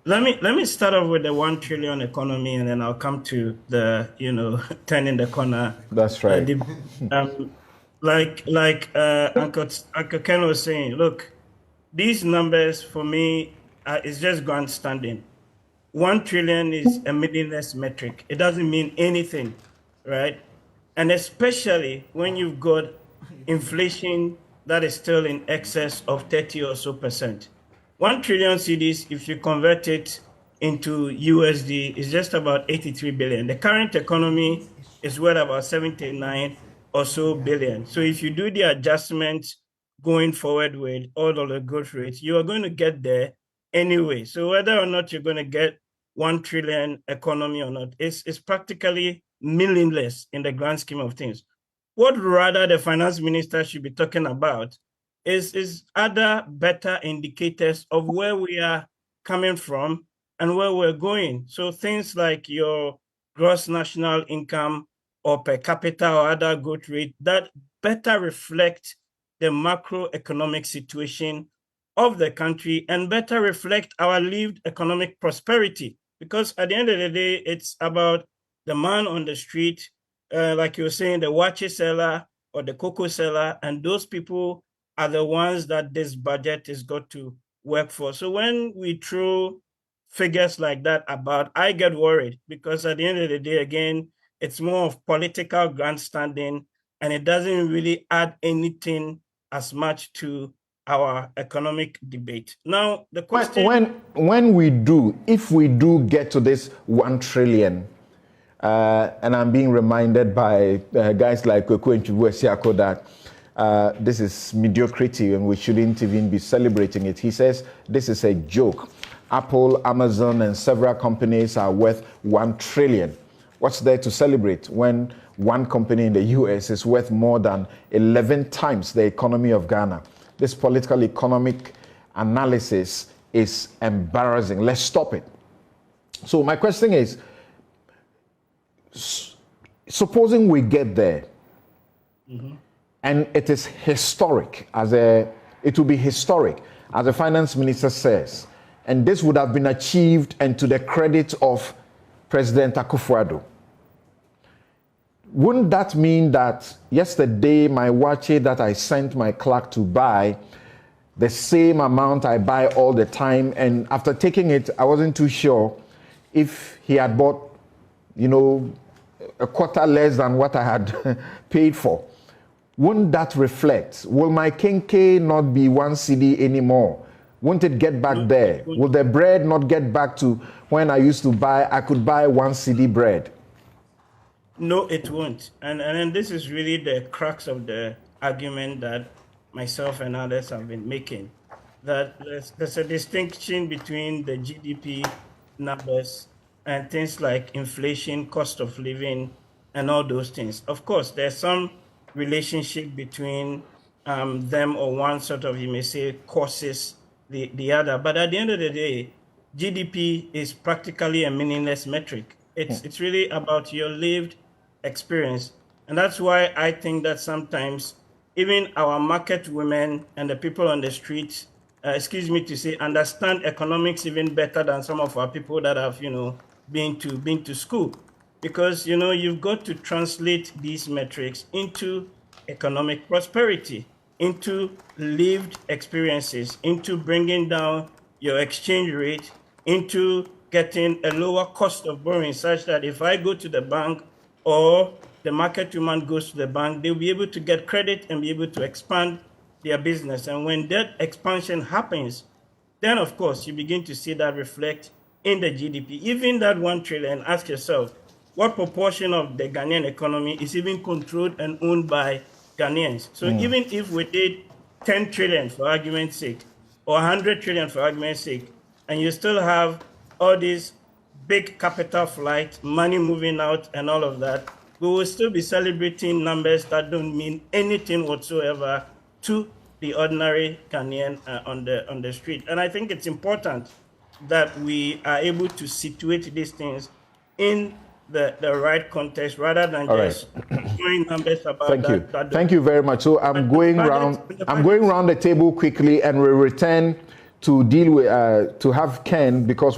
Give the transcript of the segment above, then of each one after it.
Let me start off with the 1 trillion economy, and then I'll come to the turning the corner. That's right. The, um, Uncle Ken was saying, look, these numbers for me is just grandstanding. 1 trillion is a meaningless metric. It doesn't mean anything, right? And especially when you've got inflation that is still in excess of 30 or so percent. 1 trillion cedis, if you convert it into USD, is just about 83 billion. The current economy is worth about 79 or so billion. So if you do the adjustments going forward with all of the growth rates, you are going to get there anyway. So whether or not you're going to get 1 trillion economy or not, it's practically meaningless in the grand scheme of things. What rather the finance minister should be talking about is other better indicators of where we are coming from and where we're going. So things like your gross national income or per capita or other growth rate that better reflect the macroeconomic situation of the country and better reflect our lived economic prosperity. Because at the end of the day, it's about the man on the street, like you were saying, the watch seller or the cocoa seller, and those people are the ones that this budget is got to work for. So when we throw figures like that about, I get worried because at the end of the day, again, it's more of political grandstanding and it doesn't really add anything as much to our economic debate. Now, the question... When we do, if we do get to this 1 trillion, and I'm being reminded by guys like Kweku Acheampong that this is mediocrity and we shouldn't even be celebrating it. He says this is a joke. Apple, Amazon, and several companies are worth 1 trillion. What's there to celebrate when one company in the US is worth more than 11 times the economy of Ghana? This political economic analysis is embarrassing. Let's stop it. So my question is, supposing we get there, and it is historic, it will be historic, as the finance minister says, and this would have been achieved and to the credit of President Akufo-Addo. Wouldn't that mean that yesterday my watch that I sent my clerk to buy, the same amount I buy all the time, and after taking it, I wasn't too sure if he had bought, a quarter less than what I had paid for? Wouldn't that reflect? Will my kenke not be 1 cedi anymore? Won't it get back there? Will the bread not get back to when I used to buy, I could buy 1 cedi bread? No, it won't. And this is really the crux of the argument that myself and others have been making, that there's a distinction between the GDP numbers and things like inflation, cost of living, and all those things. Of course, there's some relationship between them, or one sort of, you may say, causes the other. But at the end of the day, GDP is practically a meaningless metric. It's really about your lived experience. And that's why I think that sometimes even our market women and the people on the streets, understand economics even better than some of our people that have, been to school. Because, you've got to translate these metrics into economic prosperity, into lived experiences, into bringing down your exchange rate, into getting a lower cost of borrowing, such that if I go to the bank or the market woman goes to the bank, they'll be able to get credit and be able to expand their business. And when that expansion happens, then of course you begin to see that reflect in the GDP. Even that 1 trillion, ask yourself, what proportion of the Ghanaian economy is even controlled and owned by Ghanaians? So even if we did 10 trillion for argument's sake, or 100 trillion for argument's sake, and you still have all these big capital flight, money moving out and all of that, we will still be celebrating numbers that don't mean anything whatsoever to the ordinary Ghanaian on the street. And I think it's important that we are able to situate these things in the right context rather than just throwing numbers about Thank you. Thank you very much. So I'm going around the table quickly, and we'll return to deal with, to have Ken, because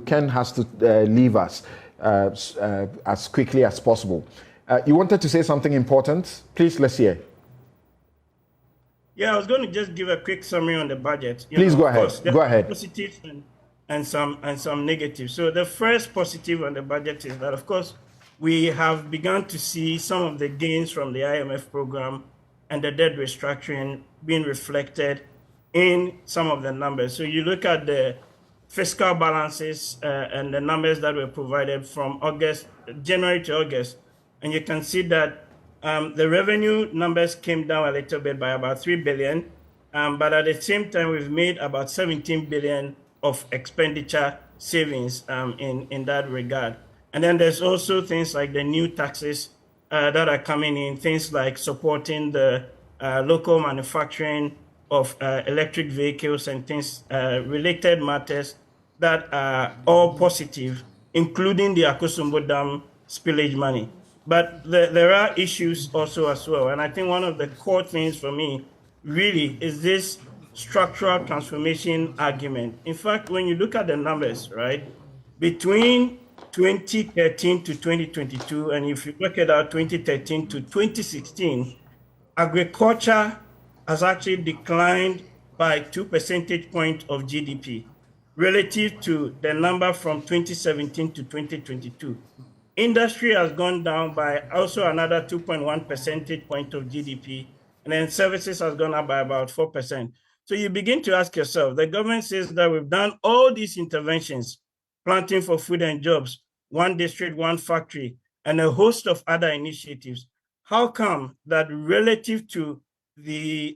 Ken has to leave us as quickly as possible. You wanted to say something important? Please, let's hear. Yeah, I was going to just give a quick summary on the budget. Please go ahead. Of course, there are positives and some negatives. So the first positive on the budget is that, of course, we have begun to see some of the gains from the IMF program and the debt restructuring being reflected in some of the numbers. So you look at the fiscal balances and the numbers that were provided from January to August, and you can see that the revenue numbers came down a little bit by about 3 billion, but at the same time, we've made about 17 billion of expenditure savings in that regard. And then there's also things like the new taxes that are coming in, things like supporting the local manufacturing of electric vehicles and things, related matters that are all positive, including the Akosombo Dam spillage money. But there are issues also as well. And I think one of the core things for me really is this structural transformation argument. In fact, when you look at the numbers, right, between 2013 to 2022, and if you work it out 2013 to 2016, agriculture has actually declined by 2 percentage points of GDP relative to the number from 2017 to 2022. Industry has gone down by also another 2.1 percentage point of GDP, and then services has gone up by about 4%. So you begin to ask yourself, the government says that we've done all these interventions, planting for food and jobs, one district, one factory, and a host of other initiatives. How come that relative to the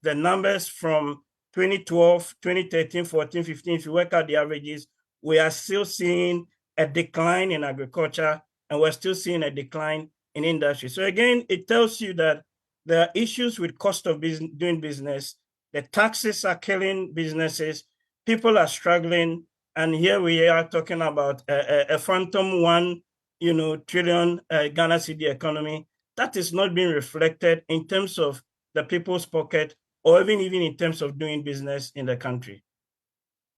numbers from 2012, 2013, 14, 15, if you work out the averages, we are still seeing a decline in agriculture, and we're still seeing a decline in industry. So again, it tells you that there are issues with cost of doing business. The taxes are killing businesses. People are struggling. And here we are talking about a phantom $1 trillion Ghana cedi economy that is not being reflected in terms of the people's pocket or even in terms of doing business in the country.